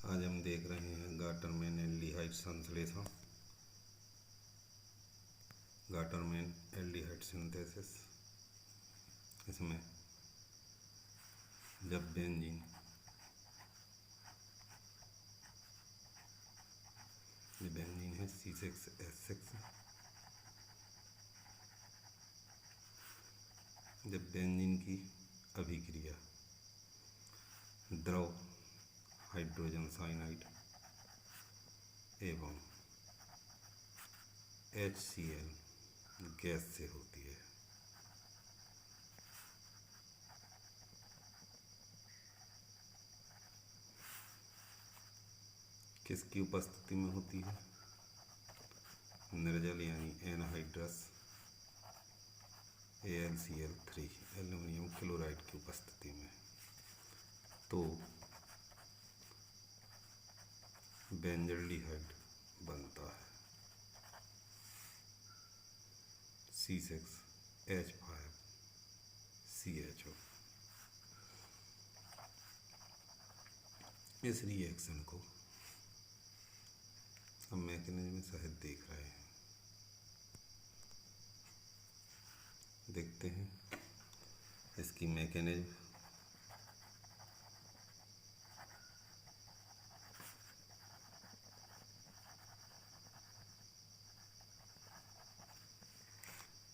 आज हम देख रहे हैं गाटरमैन एल्डिहाइड संश्लेषण, गाटरमैन एल्डिहाइड सिंथेसिस। इसमें जब बेंजीन है C6H6, जब बेंजीन की अभिक्रिया द्रव हाइड्रोजन साइनाइड एवं HCl गैस से होती है, किसकी उपस्थिति में होती है? निर्जल यानी एनहाइड्रस AlCl3 एल्युमिनियम क्लोराइड की उपस्थिति में। तो बेंजल्डिहाइड बनता है C6H5CHO। इस रिएक्शन को हम मैकेनिज्म में शायद देख रहे हैं, देखते हैं इसकी मैकेनिज्म।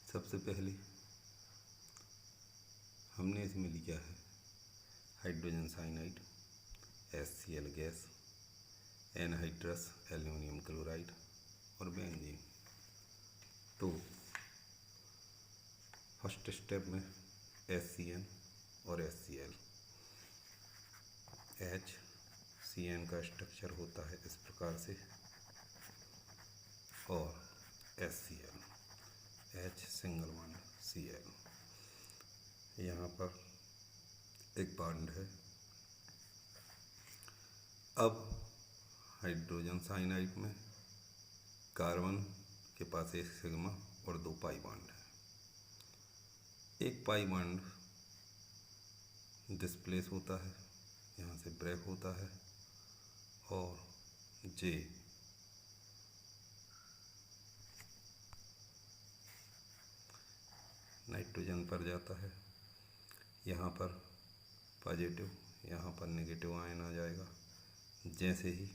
सबसे पहले हमने इसमें लिया है hydrogen cyanide, HCl gas, anhydrous aluminium chloride और बेंजीन। तो फर्स्ट स्टेप में HCN और HCl, HCN का स्ट्रक्चर होता है इस प्रकार से और HCl H single bond Cl। यहाँ पर एक बॉन्ड है। अब हाइड्रोजन साइनाइड में कार्बन के पास एक सिग्मा और 2 पाई बॉन्ड है। एक पाई बॉन्ड डिस्प्लेस होता है, यहाँ से ब्रेक होता है और J नाइट्रोजन पर जाता है। यहाँ पर पॉजिटिव, यहाँ पर नेगेटिव आयन आ जाएगा। जैसे ही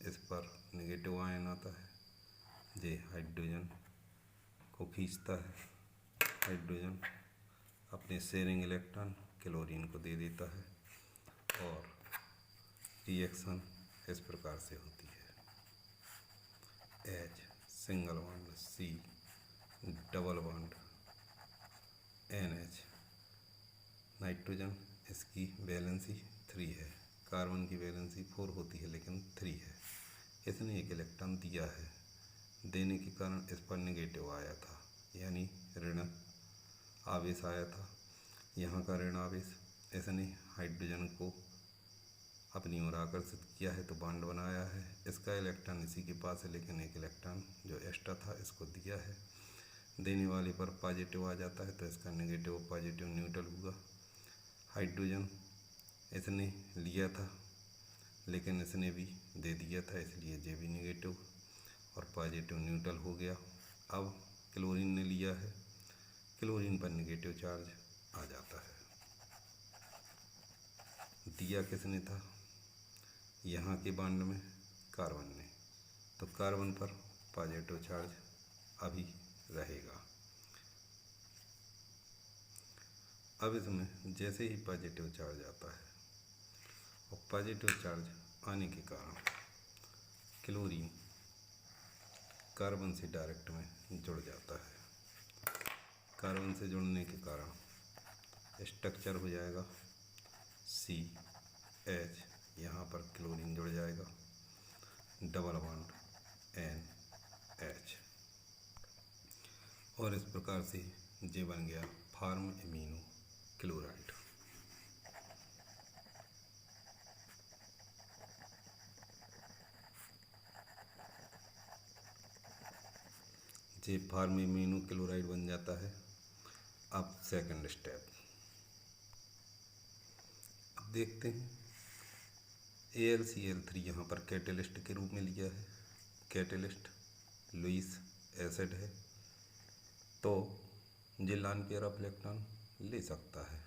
इस पर नेगेटिव आयन आता है, J हाइड्रोजन को खींचता है। हाइड्रोजन अपने शेयरिंग इलेक्ट्रॉन क्लोरीन को दे देता है और रिएक्शन इस प्रकार से होती है। H single bond C double bond NH। Nitrogen इसकी वैलेंसी 3 है, कार्बन की वैलेंसी 4 होती है लेकिन 3 है। इसने एक इलेक्ट्रॉन दिया है, देने के कारण इस पर नेगेटिव आया था, यानी ऋण आवेश आया था। यहाँ का ऋण आवेश इसने हाइड्रोजन को अपनी ओर आकर्षित किया है तो बॉन्ड बनाया है। इसका इलेक्ट्रॉन इसी के पास है लेकिन एक इलेक्ट्रॉन जो एक्स्ट्रा था इसको दिया है। देने वाले पर पॉजिटिव आ जाता है तो इसका नेगेटिव पॉजिटिव न्यूट्रल हुआ। हाइड्रोजन इसने लिया था लेकिन इसने भी दे दिया था, इसलिए J भी नेगेटिव और पॉजिटिव न्यूट्रल हो गया। अब क्लोरीन ने लिया है, क्लोरीन पर नेगेटिव चार्ज आ जाता है। दिया किसने था? यहाँ के बॉन्ड में कार्बन ने, तो कार्बन पर पॉजिटिव चार्ज अभी रहेगा। अब इसमें जैसे ही पॉजिटिव चार्ज आता है और पॉजिटिव चार्ज आने के कारण क्लोरीन कार्बन से डायरेक्ट में जुड़ जाता है। कार्बन से जुड़ने के कारण स्ट्रक्चर हो जाएगा CH, यहाँ पर क्लोरीन जुड़ जाएगा, डबल बॉन्ड NH और इस प्रकार से J बन गया form amino chloride. J form amino chloride बन जाता है। अब सेकंड स्टेप, अब देखते हैं AlCl3 यहाँ पर कैटेलिस्ट के रूप में लिया है। कैटेलिस्ट लुईस एसिड है तो ये लॉन पेयर ऑफ इलेक्ट्रॉन ले सकता है।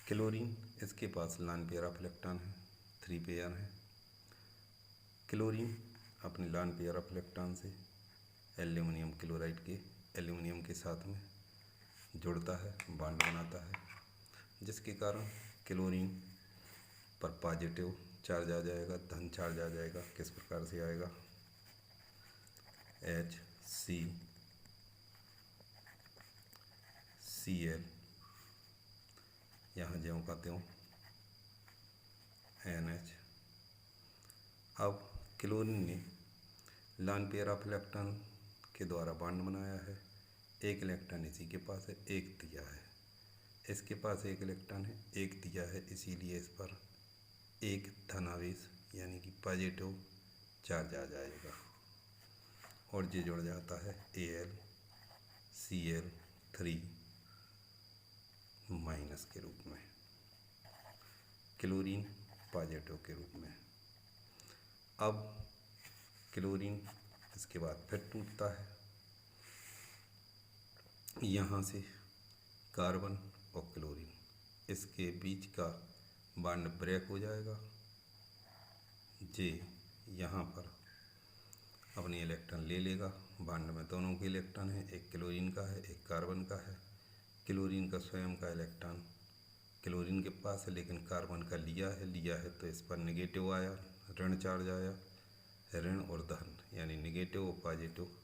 क्लोरीन, इसके पास लॉन पेयर ऑफ इलेक्ट्रॉन है, 3 पेयर है। क्लोरीन अपने लॉन पेयर ऑफ इलेक्ट्रॉन से एल्यूमिनियम क्लोराइड के एल्यूमिनियम के साथ में जुड़ता है, बॉन्ड बनाता है, जिसके कारण क्लोरीन पर पॉजिटिव चार्ज आ जाएगा, धन चार्ज आ जाएगा। किस प्रकार से आएगा? HCCl यहाँ ज्यों का त्यों NH। अब क्लोरीन ने लॉन पेयर ऑफ इलेक्ट्रॉन के द्वारा बॉन्ड बनाया है। एक इलेक्ट्रॉन इसी के पास है, एक दिया है। इसके पास एक इलेक्ट्रॉन है, एक दिया है, इसीलिए इस पर एक धनावेश यानी कि पॉजिटिव चार्ज आ जाएगा और ये जुड़ जाता है AlCl3- के रूप में, क्लोरीन पॉजिटिव के रूप में। अब क्लोरीन इसके बाद फिर टूटता है, यहाँ से कार्बन और क्लोरीन इसके बीच का बॉन्ड ब्रेक हो जाएगा। जे यहाँ पर अपनी इलेक्ट्रॉन ले लेगा, बॉन्ड में दोनों के इलेक्ट्रॉन है, एक क्लोरीन का है, एक कार्बन का है। क्लोरीन का स्वयं का इलेक्ट्रॉन क्लोरीन के पास है, लेकिन कार्बन का लिया है तो इस पर नेगेटिव आया, ऋण चार्ज आया। ऋण और धन यानी नेगेटिव और पॉजिटिव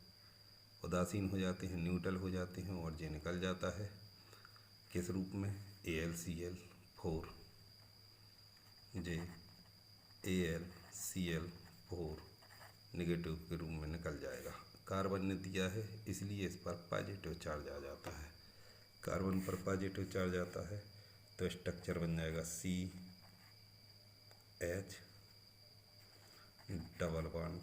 उदासीन हो जाते हैं, न्यूट्रल हो जाते हैं और ये निकल जाता है किस रूप में? AlCl4। जे AlCl4 नेगेटिव के रूप में निकल जाएगा। कार्बन ने दिया है इसलिए इस पर पॉजिटिव चार्ज आ जाता है। कार्बन पर पॉजिटिव चार्ज आता है तो स्ट्रक्चर बन जाएगा CH डबल बॉन्ड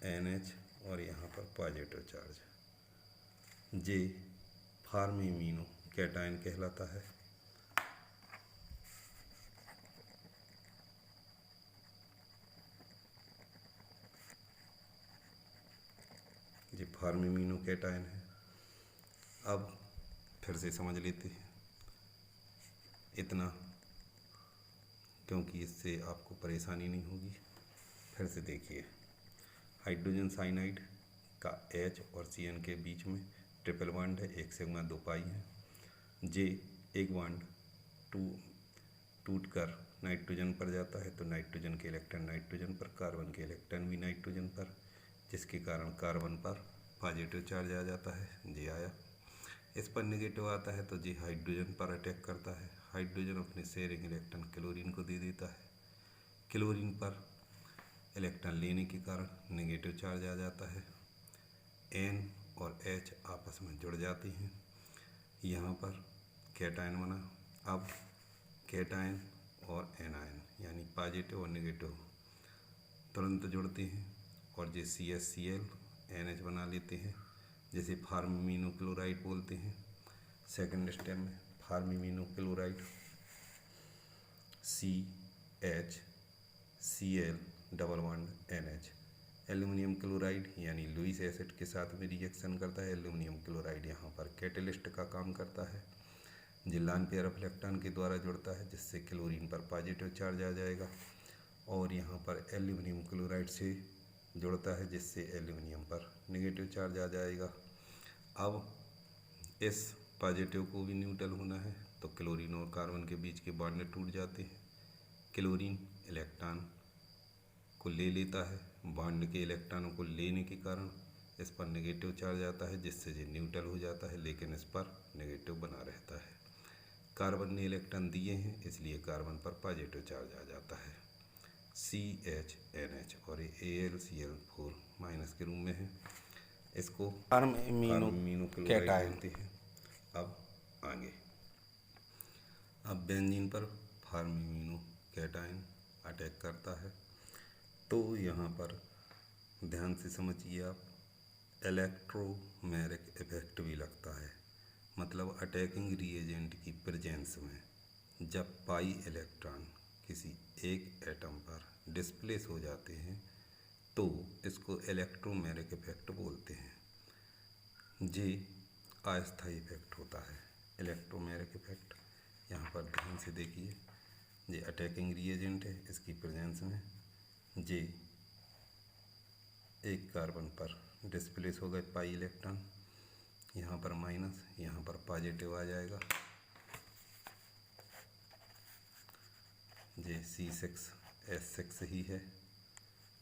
NH और यहाँ पर पॉजिटिव चार्ज। जे फॉर्मिमिनो कैटायन कहलाता है। ये फॉर्मिमिनो कैटायन है। अब फिर से समझ लेते हैं इतना, क्योंकि इससे आपको परेशानी नहीं होगी। फिर से देखिए, हाइड्रोजन साइनाइड का H और Cn के बीच में ट्रिपल बॉन्ड है, 1 सिग्मा 2 पाई है। जे एक बॉन्ड टूट कर नाइट्रोजन पर जाता है तो नाइट्रोजन के इलेक्ट्रॉन नाइट्रोजन पर, कार्बन के इलेक्ट्रॉन भी नाइट्रोजन पर, जिसके कारण कार्बन पर पॉजिटिव चार्ज आ जाता है। जे आया, इस पर नेगेटिव आता है तो जे हाइड्रोजन पर अटैक करता है। हाइड्रोजन अपने शेयरिंग इलेक्ट्रॉन क्लोरीन को दे देता है। क्लोरीन पर इलेक्ट्रॉन लेने के कारण नेगेटिव चार्ज आ जाता है। N और H आपस में जुड़ जाती हैं, यहाँ पर कैटायन बना। अब कैटायन और एनायन यानी पॉजिटिव और नेगेटिव तुरंत जुड़ते हैं और जे CHCl NH बना लेते हैं, जिसे फॉर्मिमिनो क्लोराइड बोलते हैं। सेकंड स्टेप में formimino chloride CHCl double bond NH aluminium chloride यानी लुईस एसिड के साथ में रिएक्शन करता है। एल्यूमिनियम क्लोराइड यहाँ पर कैटेलिस्ट का काम करता है, जो लॉन पेयर ऑफ इलेक्ट्रॉन के द्वारा जुड़ता है, जिससे क्लोरीन पर पॉजिटिव चार्ज आ जाएगा और यहाँ पर एल्यूमिनियम क्लोराइड से जुड़ता है, जिससे एल्यूमिनियम पर नेगेटिव चार्ज आ जाएगा। अब इस पॉजिटिव को भी न्यूट्रल होना है तो क्लोरीन और कार्बन के बीच के बॉन्ड टूट जाते हैं। क्लोरीन इलेक्ट्रॉन को ले लेता है, बॉन्ड के इलेक्ट्रॉनों को लेने के कारण इस पर नेगेटिव चार्ज आता है, जिससे ये न्यूट्रल हो जाता है, लेकिन इस पर नेगेटिव बना रहता है। कार्बन ने इलेक्ट्रॉन दिए हैं इसलिए कार्बन पर पॉजिटिव चार्ज आ जाता है, CHNH, और ये AlCl4- के रूप में है। इसको फॉर्मिमिनो क्लोराइड बोलते हैं। अब आगे, अब बेंजीन पर फॉर्मिमिनो कैटायन अटैक करता है तो यहाँ पर ध्यान से समझिए आप, इलेक्ट्रोमेरिक इफेक्ट भी लगता है। मतलब अटैकिंग रिएजेंट की प्रेजेंस में जब पाई इलेक्ट्रॉन किसी एक एटम पर डिस्प्लेस हो जाते हैं तो इसको इलेक्ट्रोमैग्नेटिक इफेक्ट बोलते हैं। ये अस्थायी इफेक्ट होता है इलेक्ट्रोमैग्नेटिक इफेक्ट। यहाँ पर ध्यान से देखिए, ये अटैकिंग रिएजेंट है, इसकी प्रेजेंस में ये एक कार्बन पर डिस्प्लेस हो गए पाई इलेक्ट्रॉन, यहाँ पर माइनस, यहाँ पर पॉजिटिव आ जाएगा। ये C6H6 ही है,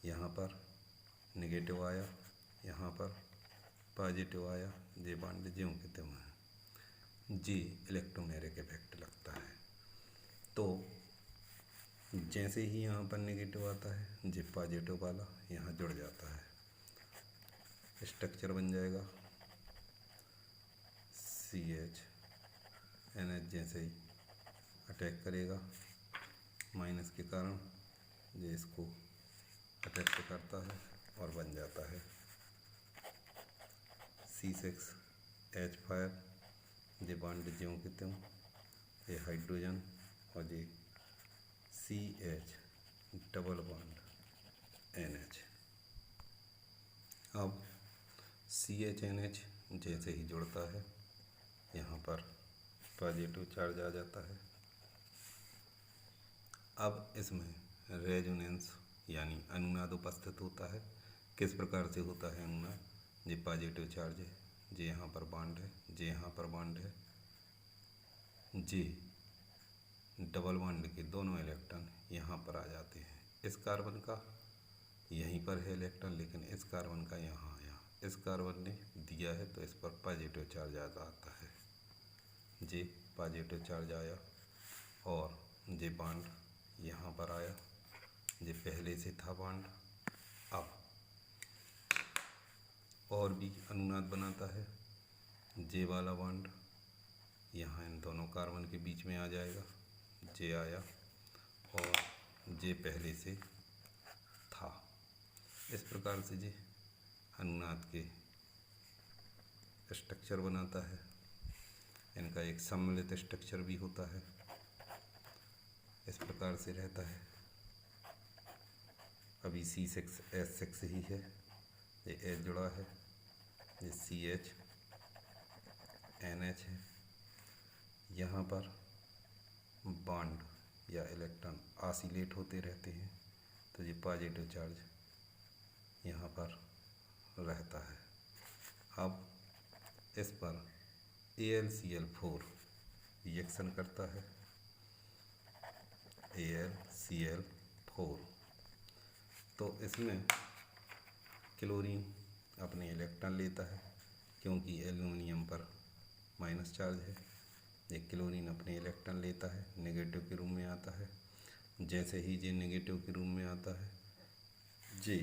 यहाँ पर नेगेटिव आया, यहाँ पर पॉजिटिव आया, ये बॉन्ड ज्यों के त्यों है। जी इलेक्ट्रोमैग्नेटिक इफेक्ट लगता है। तो जैसे ही यहाँ पर नेगेटिव आता है, जी पॉजिटिव वाला यहाँ जुड़ जाता है, स्ट्रक्चर बन जाएगा CH NH। जैसे ही अटैक करेगा माइनस के कारण ये इसको अटैक करता है और बन जाता है C6H5। ये बॉन्ड ज्यों के त्यों, ये हाइड्रोजन और ये CH डबल बॉन्ड NH। अब CHNH जैसे ही जुड़ता है, यहाँ पर पॉजिटिव चार्ज आ जाता है। अब इसमें रेजोनेंस यानी अनुनाद उपस्थित होता है। किस प्रकार से होता है अनुनाद? ये पॉजिटिव चार्ज है, ये यहाँ पर बॉन्ड है, ये यहाँ पर बॉन्ड है, ये डबल बॉन्ड के दोनों इलेक्ट्रॉन यहाँ पर आ जाते हैं। इस कार्बन का यहीं पर है इलेक्ट्रॉन, लेकिन इस कार्बन का यहाँ आया, इस कार्बन ने दिया है तो इस पर पॉजिटिव चार्ज आता है, ये पॉजिटिव चार्ज आया और ये बॉन्ड यहाँ पर आया, ये पहले से था बॉन्ड। अब और भी अनुनाद बनाता है, जे वाला बॉन्ड यहाँ इन दोनों कार्बन के बीच में आ जाएगा, जे आया और जे पहले से था। इस प्रकार से जे अनुनाद के स्ट्रक्चर बनाता है। इनका एक सम्मिलित स्ट्रक्चर भी होता है, इस प्रकार से रहता है। अभी C6H6 ही है, ये H जुड़ा है, ये CHNH है। यहाँ पर बॉन्ड या इलेक्ट्रॉन ऑसिलेट होते रहते हैं, तो ये पॉजिटिव चार्ज यहाँ पर रहता है। अब इस पर AlCl4 रिएक्शन करता है, AlCl4। तो इसमें क्लोरीन अपने इलेक्ट्रॉन लेता है, क्योंकि एल्युमिनियम पर माइनस चार्ज है। ये क्लोरीन अपने इलेक्ट्रॉन लेता है, नेगेटिव के रूप में आता है। जैसे ही ये नेगेटिव के रूप में आता है, ये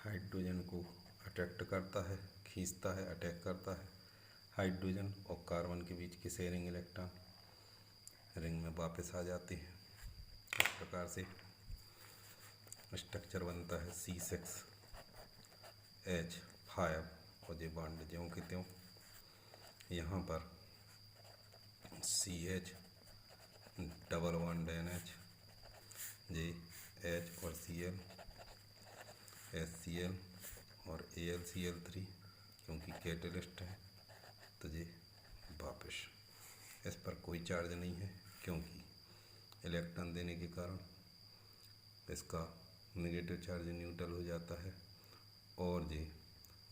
हाइड्रोजन को अट्रैक्ट करता है, खींचता है, अटैक करता है। हाइड्रोजन और कार्बन के बीच के शेयरिंग इलेक्ट्रॉन रिंग में वापस आ जाते हैं। इस प्रकार से स्ट्रक्चर बनता है C6H5 और ये बॉन्ड ज्यों के त्यों। यहाँ पर CH डबल बॉन्ड NH, ये H और Cl, HCl और AlCl3, क्योंकि कैटलिस्ट है तो ये वापस। इस पर कोई चार्ज नहीं है, क्योंकि इलेक्ट्रॉन देने के कारण इसका नेगेटिव चार्ज न्यूट्रल हो जाता है और ये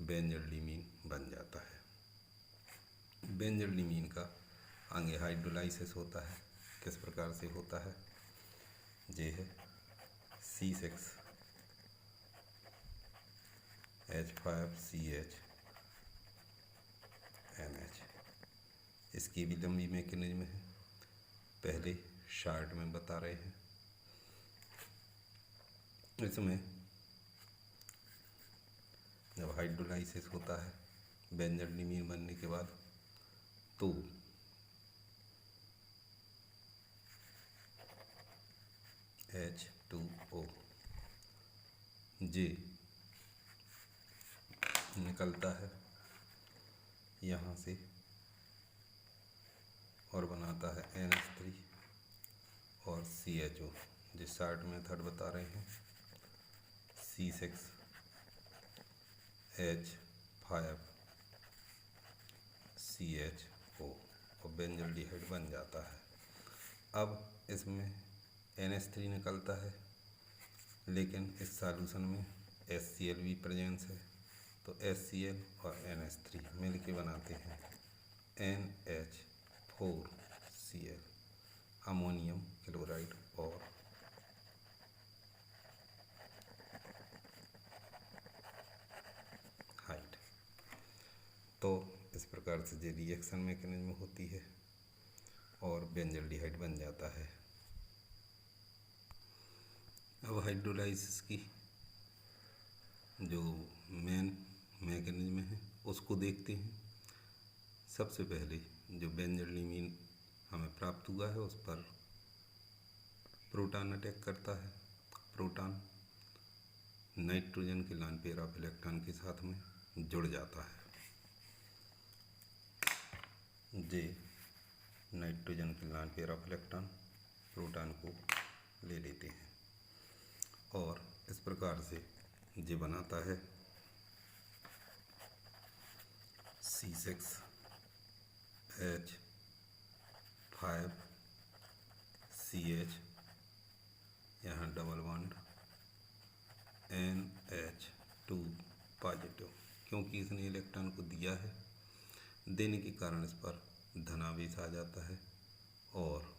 बेंजोडीमीन बन जाता है। बेंजोडीमीन का आगे हाइड्रोलाइसिस होता है। किस प्रकार से होता है? ये है C6H5CH NH। इसकी भी लंबी मैकेनिज्म है, पहले शार्ट में बता रहे हैं। इसमें जब हाइड्रोलाइसिस होता है बेंजोडीमीन बनने के बाद, तो H2O जे निकलता है यहाँ से और बनाता है NH3 और CHO। जिस शार्ट मेथड बता रहे हैं C6H5CHO और बेंजल्डिहाइड बन जाता है। अब इसमें NH3 निकलता है, लेकिन इस सॉल्यूशन में HCl भी प्रेजेंस है, तो HCl और NH3 मिल के बनाते हैं NH4Cl, अमोनियम क्लोराइड और हाइड। तो इस प्रकार से ये रिएक्शन मैकेनिज्म होती है और बेंजल्डिहाइड बन जाता है। अब हाइड्रोलाइसिस की जो मेन मैकेनिज्म है उसको देखते हैं। सबसे पहले जो बेंजोलिमीन हमें प्राप्त हुआ है उस पर प्रोटॉन अटैक करता है। प्रोटॉन नाइट्रोजन के लॉन पेयर ऑफ इलेक्ट्रॉन के साथ में जुड़ जाता है। जे नाइट्रोजन के lone pair of electron proton को ले लेते हैं और इस प्रकार से जे बनाता है C6H5CH, यहाँ डबल बॉन्ड NH2 पॉजिटिव, क्योंकि इसने इलेक्ट्रॉन को दिया है, देने के कारण इस पर धनावेश आ जाता है और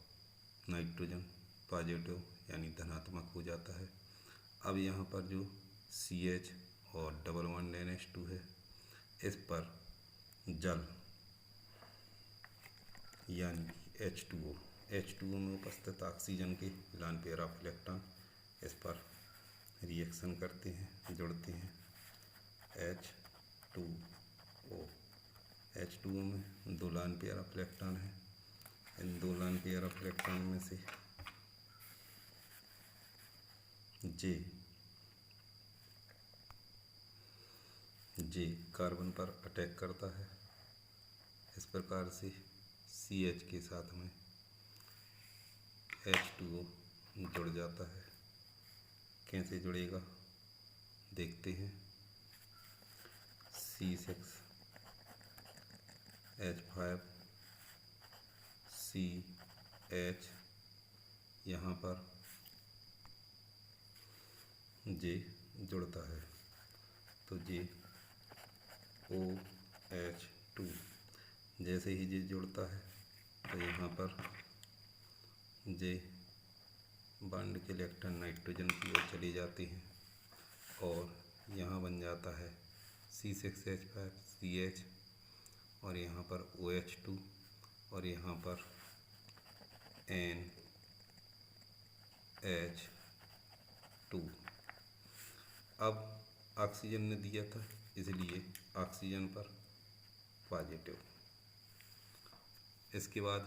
नाइट्रोजन पॉजिटिव यानी धनात्मक हो जाता है। अब यहाँ पर जो CH और डबल बॉन्ड NH2 है, इस पर जल यानी H2O में उपस्थित ऑक्सीजन के लॉन पेयर ऑफ इलेक्ट्रॉन इस पर रिएक्शन करते हैं, जुड़ते हैं H2O में दो लॉन पेयर ऑफ इलेक्ट्रॉन है। इन दो लॉन पेयर ऑफ इलेक्ट्रॉन में से जे कार्बन पर अटैक करता है। इस प्रकार से CH के साथ में H2O जुड़ जाता है। कैसे जुड़ेगा देखते हैं। C6H5CH, यहाँ पर जे जुड़ता है तो जे OH2, जैसे ही जे जुड़ता है तो यहाँ पर जे बॉन्ड के इलेक्ट्रॉन नाइट्रोजन की ओर चले जाते हैं और यहाँ बन जाता है C6H5CH और यहाँ पर OH2 और यहाँ पर NH2। अब ऑक्सीजन ने दिया था इसलिए ऑक्सीजन पर पॉजिटिव। इसके बाद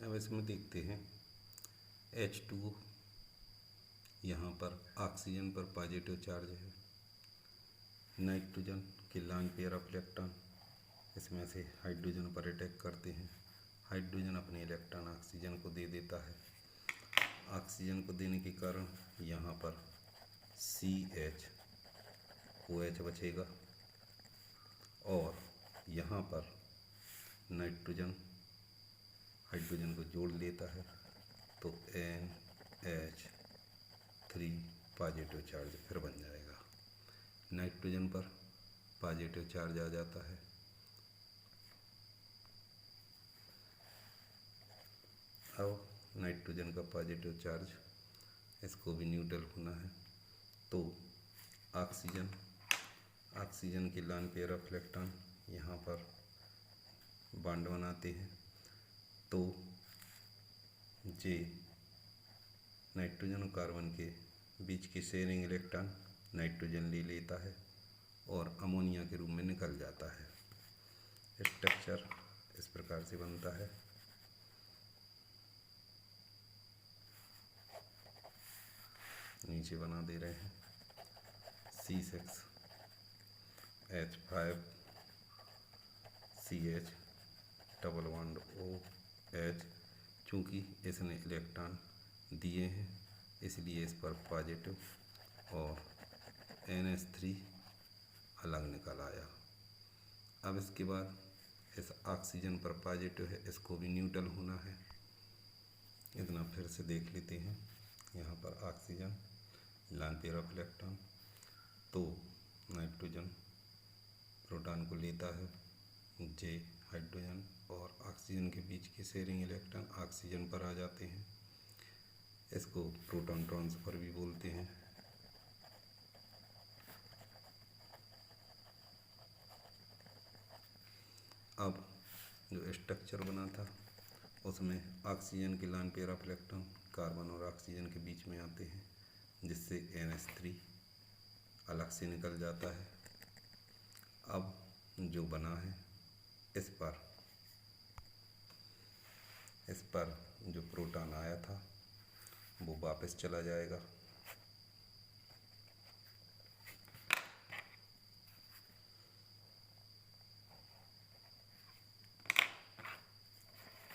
अब इसमें देखते हैं H2O, यहाँ पर ऑक्सीजन पर पॉजिटिव चार्ज है। नाइट्रोजन के लॉन पेयर ऑफ इलेक्ट्रॉन इसमें से हाइड्रोजन पर अटैक करते हैं। हाइड्रोजन अपने इलेक्ट्रॉन ऑक्सीजन को दे देता है। ऑक्सीजन को देने के कारण यहाँ पर CHOH बचेगा और यहाँ पर नाइट्रोजन हाइड्रोजन को जोड़ लेता है तो NH3 पॉजिटिव चार्ज फिर बन जाएगा। नाइट्रोजन पर पॉजिटिव चार्ज आ जाता है। अब नाइट्रोजन का पॉजिटिव चार्ज, इसको भी न्यूट्रल होना है तो ऑक्सीजन के लॉन पेयर ऑफ इलेक्ट्रॉन यहाँ पर बॉन्ड बनाते हैं तो जे नाइट्रोजन और कार्बन के बीच की शेयरिंग इलेक्ट्रॉन नाइट्रोजन ले लेता है और अमोनिया के रूप में निकल जाता है। स्ट्रक्चर इस प्रकार से बनता है। नीचे बना दे रहे हैं C6H5CH डबल बॉन्ड OH। चूँकि इसने इलेक्ट्रॉन दिए हैं इसलिए इस पर पॉजिटिव और NH3 अलग निकल आया। अब इसके बाद इस ऑक्सीजन पर पॉजिटिव है, इसको भी न्यूट्रल होना है। इतना फिर से देख लेते हैं। यहाँ पर oxygen lone pair of electron, तो नाइट्रोजन प्रोटॉन को लेता है, J हाइड्रोजन और ऑक्सीजन के बीच के शेयरिंग इलेक्ट्रॉन ऑक्सीजन पर आ जाते हैं। इसको प्रोटॉन ट्रांसफर भी बोलते हैं। अब जो स्ट्रक्चर बना था उसमें ऑक्सीजन के lone pair of electron carbon और ऑक्सीजन के बीच में आते हैं, जिससे NH3 अलग से निकल जाता है। अब जो बना है इस पर जो प्रोटॉन आया था वो वापस चला जाएगा।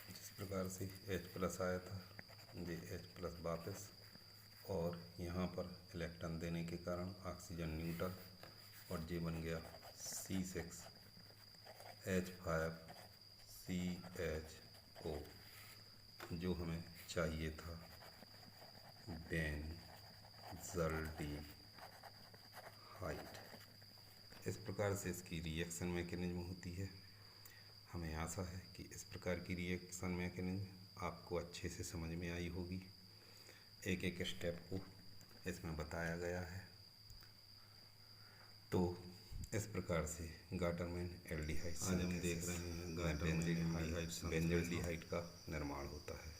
जिस प्रकार से H+ आया था ये H+ वापस, और यहाँ पर इलेक्ट्रॉन देने के कारण ऑक्सीजन न्यूट्रल और J बन गया C6H5CHO, जो हमें चाहिए था बेंज़ल्डिहाइड। इस प्रकार से इसकी रिएक्शन मैकेनिज्म होती है। हमें आशा है कि इस प्रकार की रिएक्शन मैकेनिज्म आपको अच्छे से समझ में आई होगी। एक एक स्टेप को इसमें बताया गया है। तो इस प्रकार से गाटरमैन एल्डिहाइड आज हम देख रहे हैं गाटरमैन बेंज़ल्डिहाइड का निर्माण होता है।